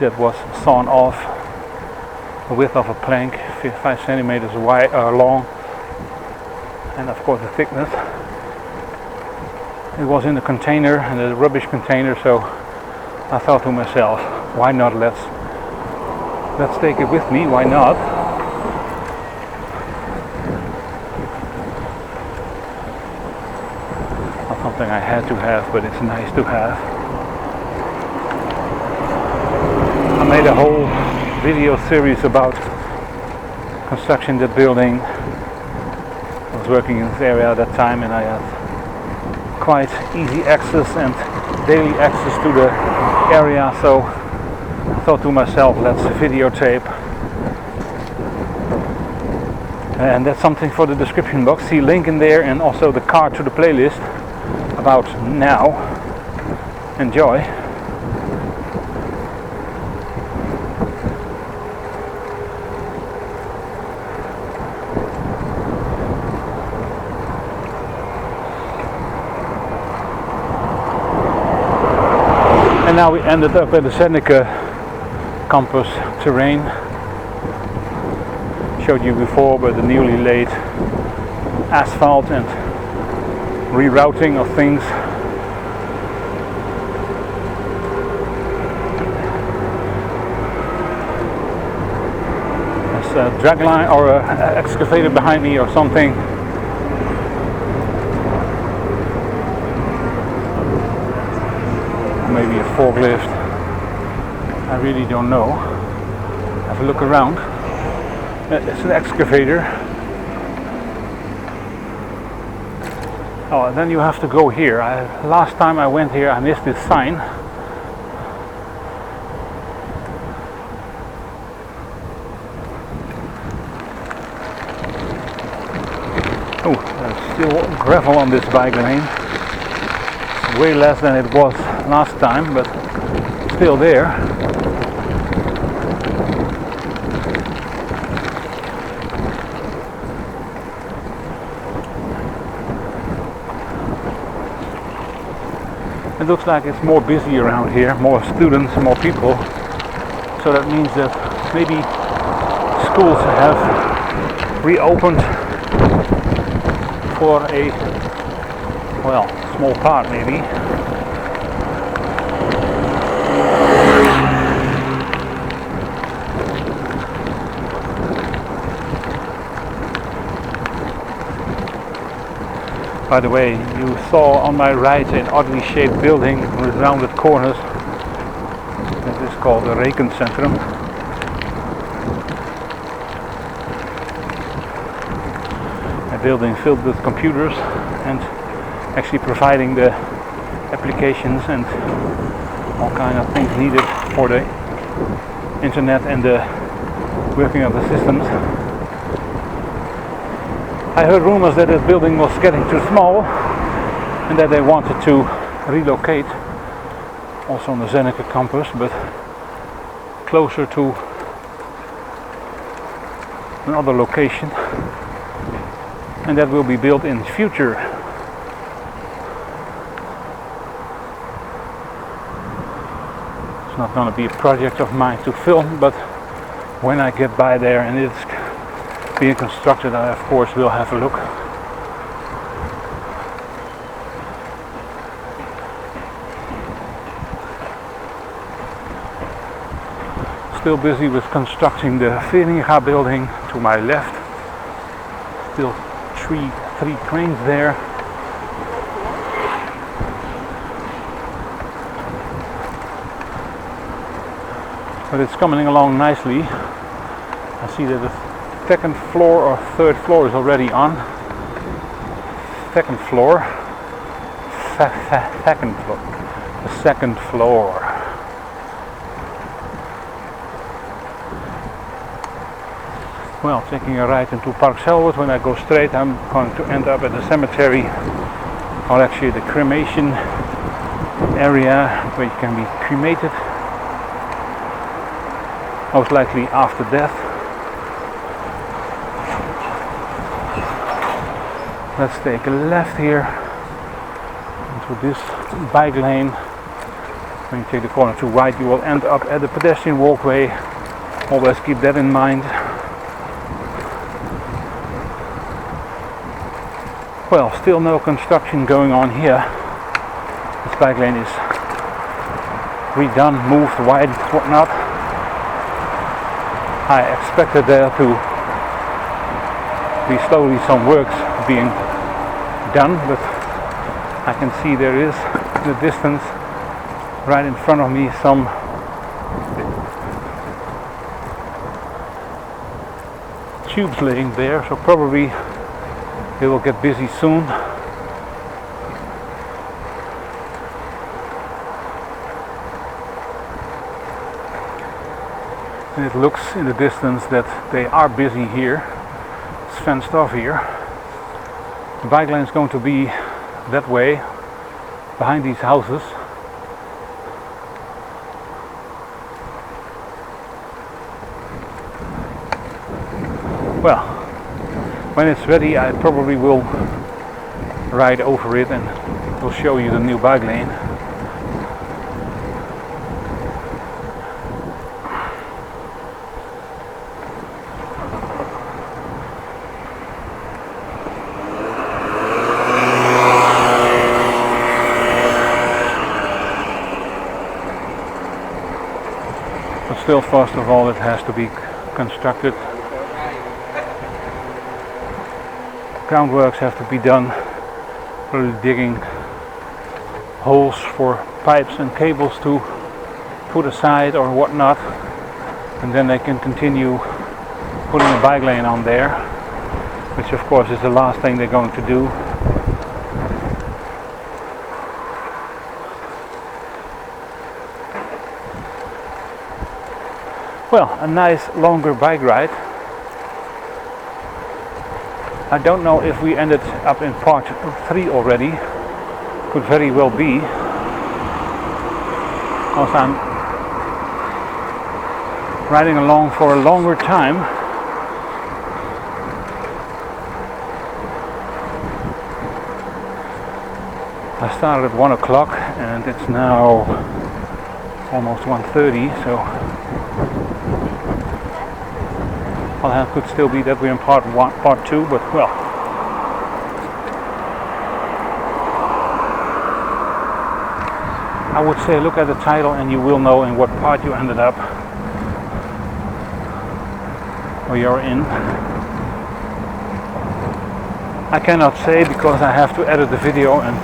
that was sawn off, the width of a plank, 5 centimeters wide, long, and of course the thickness. It was in a container, in a rubbish container, so I thought to myself, why not, let's take it with me, why not? Not something I had to have, but it's nice to have. I made a whole video series about constructing that building. I was working in this area at that time, and I had quite easy access and daily access to the area, so I thought to myself, let's videotape. And that's something for the description box. See link in there, and also the card to the playlist about now. Enjoy. And now we ended up at the Seneca campus terrain. Showed you before, but the newly laid asphalt and rerouting of things. There's a drag line or an excavator behind me or something. Maybe a forklift, I really don't know. Have a look around. It's an excavator. Oh, and then you have to go here. Last time I went here I missed this sign. Oh, there's still gravel on this bike lane. Way less than it was last time, but still there. It looks like it's more busy around here, more students, more people. So that means that maybe schools have reopened for a, well, small part maybe. By the way, you saw on my right an oddly shaped building with rounded corners. This is called the Uilkensweg-Central. A building filled with computers and actually providing the applications and all kind of things needed for the internet and the working of the systems. I heard rumors that this building was getting too small and that they wanted to relocate also on the Seneca campus, but closer to another location, and that will be built in the future. It's not going to be a project of mine to film, but when I get by there and it's being constructed, I of course will have a look. Still busy with constructing the Veringa building to my left. Still three cranes there. But it's coming along nicely. I see that the second floor or third floor is already on. Second floor. The second floor. Well, taking a right into Park Selwood. When I go straight, I'm going to end up at the cemetery, or actually the cremation area where you can be cremated, most likely after death. Let's take a left here into this bike lane. When you take the corner to right, you will end up at the pedestrian walkway. Always keep that in mind. Well, still no construction going on here. This bike lane is redone, moved, widened, whatnot. I expected there to be slowly some works being done, but I can see there is in the distance right in front of me some tubes laying there, so probably they will get busy soon. And it looks in the distance that they are busy here. It's fenced off here. The bike lane is going to be that way, behind these houses. Well, when it's ready, I probably will ride over it and will show you the new bike lane. But still, first of all, it has to be constructed. Groundworks have to be done, really digging holes for pipes and cables to put aside or whatnot, and then they can continue putting a bike lane on there, which of course is the last thing they're going to do. Well, a nice longer bike ride. I don't know if we ended up in part 3 already. Could very well be. Also, I'm riding along for a longer time. I started at 1 o'clock and it's now almost 1:30, so well, it could still be that we're in part 1, part 2, but well. I would say look at the title and you will know in what part you ended up, or you're in. I cannot say because I have to edit the video, and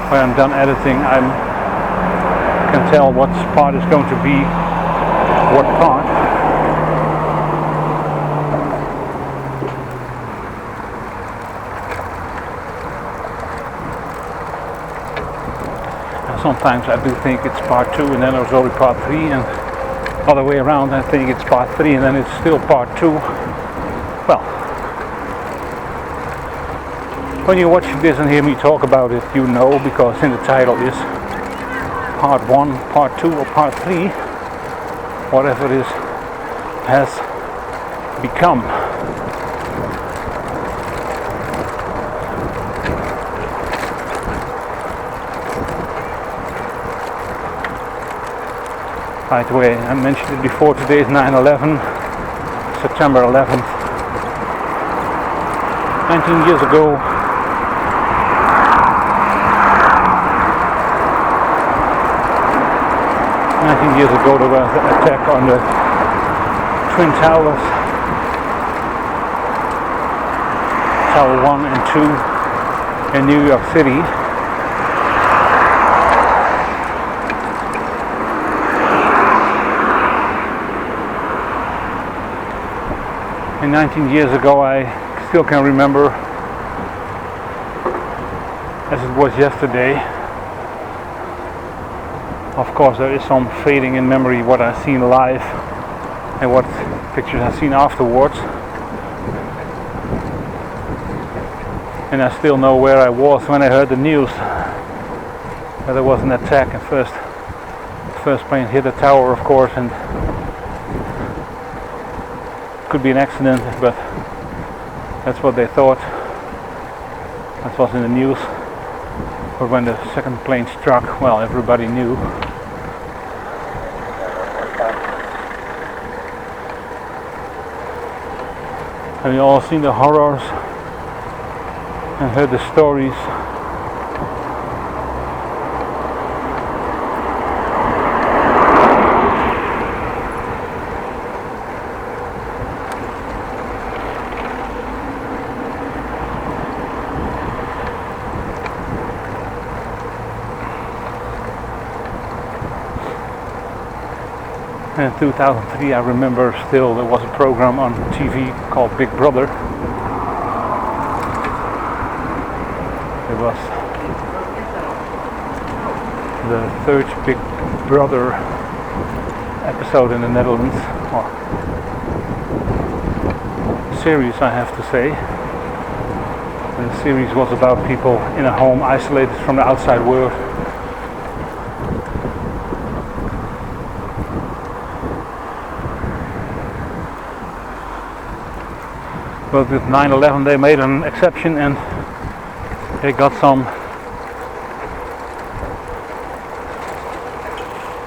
when I'm done editing I can tell what part is going to be what part. Sometimes I do think it's part 2 and then there's only part 3, and other way around I think it's part 3 and then it's still part 2. Well, when you watch this and hear me talk about it, you know, because in the title is part 1, part 2 or part 3, whatever it is has become. By the way, I mentioned it before, today is 9/11, September 11th. 19 years ago, there was an attack on the Twin Towers, Tower 1 and 2 in New York City. And 19 years ago, I still can remember as it was yesterday. Of course, there is some fading in memory what I've seen live and what pictures I've seen afterwards. And I still know where I was when I heard the news that there was an attack, and first plane hit the tower, of course, and could be an accident, but that's what they thought. That was in the news. But when the second plane struck, well, everybody knew. Have you all seen the horrors and heard the stories? In 2003, I remember still there was a program on TV called Big Brother. It was the third Big Brother episode in the Netherlands, or series, I have to say. The series was about people in a home isolated from the outside world. But with 9/11 they made an exception and they got some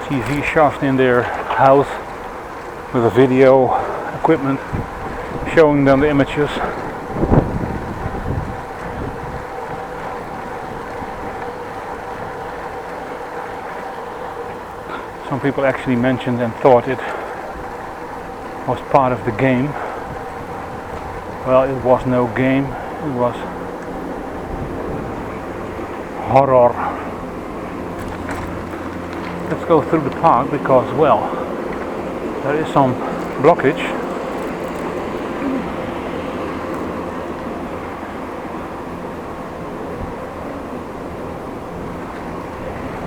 TV shoved in their house with a video equipment showing them the images. Some people actually mentioned and thought it was part of the game. Well, it was no game, it was horror. Let's go through the park because, well, there is some blockage.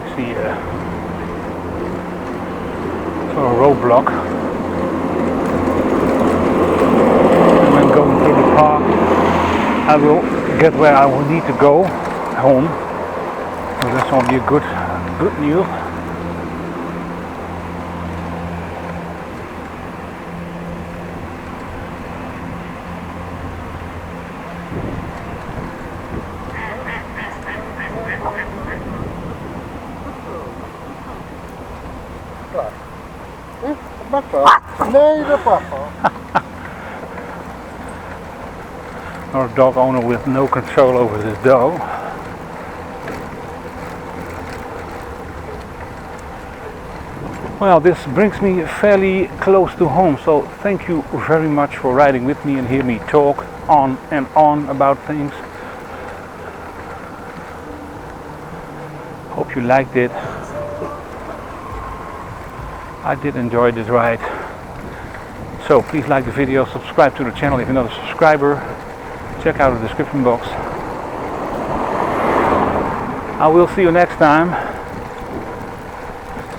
I see a roadblock. I will get where I will need to go, home. So that's will be a good news. Nee, dat mag wel. Or a dog owner with no control over his dog. Well, this brings me fairly close to home, so thank you very much for riding with me and hear me talk on and on about things. Hope you liked it. I did enjoy this ride. So please like the video, subscribe to the channel if you're not a subscriber. Check out the description box. I will see you next time.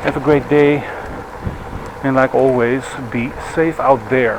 Have a great day. And like always, be safe out there.